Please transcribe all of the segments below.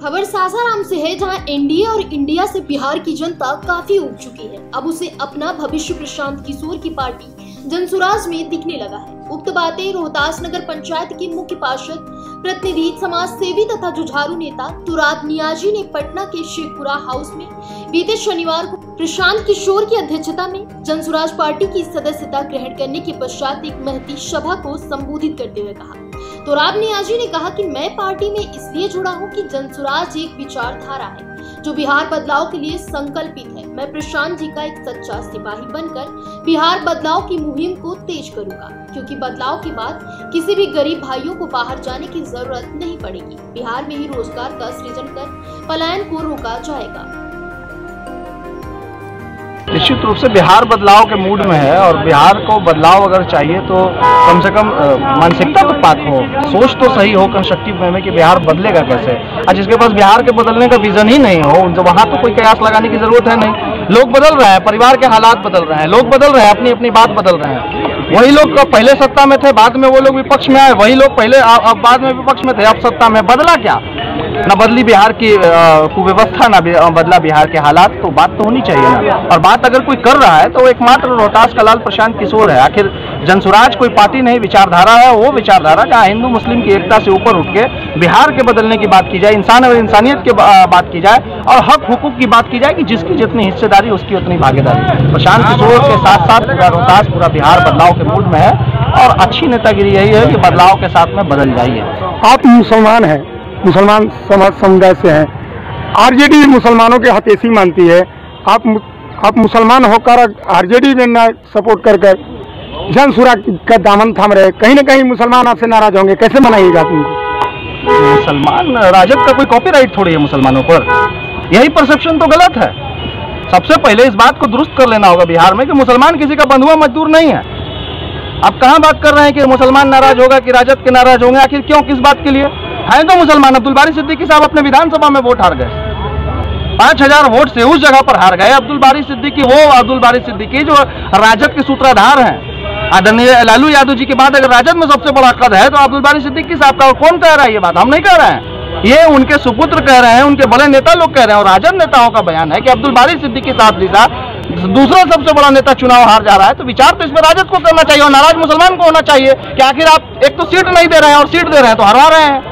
खबर सासाराम से है, जहां एनडीए और इंडिया से बिहार की जनता काफी उब चुकी है। अब उसे अपना भविष्य प्रशांत किशोर की पार्टी जनसुराज में दिखने लगा है। उक्त बातें रोहतास नगर पंचायत के मुख्य पार्षद, प्रतिनिधि, समाज सेवी तथा जुझारू नेता तुराब नियाजी ने पटना के शेखपुरा हाउस में बीते शनिवार को प्रशांत किशोर की अध्यक्षता में जनसुराज पार्टी की सदस्यता ग्रहण करने के पश्चात एक महती सभा को संबोधित करते हुए कहा। तुराब नियाजी ने कहा कि मैं पार्टी में इसलिए जुड़ा हूं कि जनसुराज एक विचारधारा है जो बिहार बदलाव के लिए संकल्पित है। मैं प्रशांत जी का एक सच्चा सिपाही बनकर बिहार बदलाव की मुहिम को तेज करूंगा, क्योंकि बदलाव के बाद किसी भी गरीब भाइयों को बाहर जाने की जरूरत नहीं पड़ेगी। बिहार में ही रोजगार का सृजन कर पलायन को रोका जाएगा। निश्चित रूप से बिहार बदलाव के मूड में है और बिहार को बदलाव अगर चाहिए तो कम से कम मानसिकता तो पाक हो, सोच तो सही हो कंस्ट्रक्टिव वे में कि बिहार बदलेगा कैसे। और जिसके पास बिहार के बदलने का विजन ही नहीं हो, तो वहाँ तो कोई कयास लगाने की जरूरत है नहीं। लोग बदल रहे हैं, परिवार के हालात बदल रहे हैं, लोग बदल रहे हैं, अपनी अपनी बात बदल रहे हैं। वही लोग पहले सत्ता में थे, बाद में वो लोग विपक्ष में आए, वही लोग पहले अब बाद में विपक्ष में थे, अब सत्ता में। बदला क्या? न बदली बिहार की कुव्यवस्था, न बदला बिहार के हालात। तो बात तो होनी चाहिए ना। और बात अगर कोई कर रहा है तो एकमात्र रोहतास का लाल प्रशांत किशोर है। आखिर जनसुराज कोई पार्टी नहीं, विचारधारा है। वो विचारधारा जहाँ हिंदू मुस्लिम की एकता से ऊपर उठ के बिहार के बदलने की बात की जाए, इंसान और इंसानियत की बात की जाए और हक हुकूक की बात की जाए कि जिसकी जितनी हिस्सेदारी उसकी उतनी भागीदारी। प्रशांत किशोर के साथ साथ पूरा रोहतास, पूरा बिहार बदलाव के मूड में है और अच्छी नेतागिरी यही है कि बदलाव के साथ में बदल जाइए। आप मुसलमान हैं, मुसलमान समाज समुदाय से हैं। आरजेडी मुसलमानों के हतेशी मानती है। आप मुसलमान होकर आरजेडी में न सपोर्ट कर जनसुराज का दामन थाम रहे, कहीं न कहीं मुसलमान आपसे नाराज होंगे। कैसे मनाइएगा उनको? मुसलमान, राजद का कोई कॉपीराइट थोड़ी है मुसलमानों पर। यही परसेप्शन तो गलत है। सबसे पहले इस बात को दुरुस्त कर लेना होगा बिहार में कि मुसलमान किसी का बंधुआ मजदूर नहीं है। अब कहाँ बात कर रहे हैं कि मुसलमान नाराज होगा कि राजद के नाराज होंगे? आखिर क्यों, किस बात के लिए है? तो मुसलमान अब्दुल बारी सिद्दीकी साहब अपने विधानसभा में वोट हार गए, 5000 वोट से उस जगह पर हार गए। अब्दुल बारी सिद्दीकी, वो अब्दुल बारी सिद्दीकी जो राजद के सूत्रधार हैं। आदरणीय लालू यादव जी के बाद अगर राजद में सबसे बड़ा कद है तो अब्दुल बारी सिद्दीकी साहब का। कौन कह रहा है ये बात? हम नहीं कह रहे हैं, ये उनके सुपुत्र कह रहे हैं, उनके बड़े नेता लोग कह रहे हैं। और राजद नेताओं का बयान है कि अब्दुल बारी सिद्दीकी साहब जैसा दूसरा सबसे बड़ा नेता चुनाव हार जा रहा है, तो विचार तो इसमें राजद को करना चाहिए और नाराज मुसलमान को होना चाहिए कि आखिर आप एक तो सीट नहीं दे रहे हैं और सीट दे रहे हैं तो हरा रहे हैं।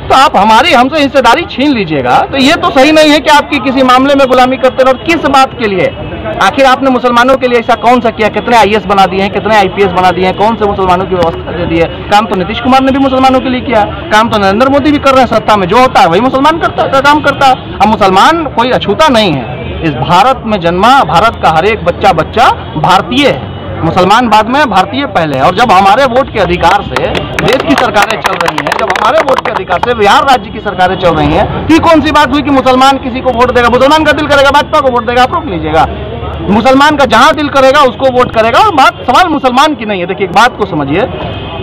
तो आप हमसे हिस्सेदारी छीन लीजिएगा, तो ये तो सही नहीं है कि आपकी किसी मामले में गुलामी करते रहो। किस बात के लिए? आखिर आपने मुसलमानों के लिए ऐसा कौन सा किया? कितने आईएएस बना दिए हैं, कितने आईपीएस बना दिए हैं, कौन से मुसलमानों की व्यवस्था दे दी है? काम तो नीतीश कुमार ने भी मुसलमानों के लिए किया, काम तो नरेंद्र मोदी भी कर रहे हैं। सत्ता में जो होता है वही मुसलमान काम करता है। अब मुसलमान कोई अछूता नहीं है। इस भारत में जन्मा भारत का हर एक बच्चा भारतीय है। मुसलमान बाद में, भारतीय पहले। और जब हमारे वोट के अधिकार से देश की सरकारें चल रही हैं, जब हमारे वोट के अधिकार से बिहार राज्य की सरकारें चल रही हैं, तो कौन सी बात हुई कि मुसलमान किसी को वोट देगा? मुसलमान का दिल करेगा भाजपा को वोट देगा, आप रोक लीजिएगा। मुसलमान का जहां दिल करेगा उसको वोट करेगा। और बात सवाल मुसलमान की नहीं है। देखिए, एक बात को समझिए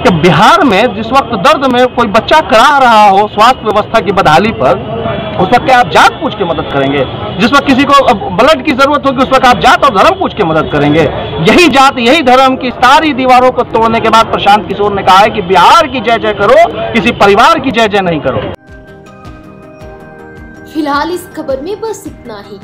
कि बिहार में जिस वक्त दर्द में कोई बच्चा करा रहा हो स्वास्थ्य व्यवस्था की बदहाली पर, उस वक्त आप जात पूछ के मदद करेंगे? जिस वक्त किसी को ब्लड की जरूरत होगी उस वक्त आप जात और धर्म पूछ के मदद करेंगे? यही जात, यही धर्म की सारी दीवारों को तोड़ने के बाद प्रशांत किशोर ने कहा है कि बिहार की जय जय करो, किसी परिवार की जय जय नहीं करो। फिलहाल इस खबर में बस इतना ही।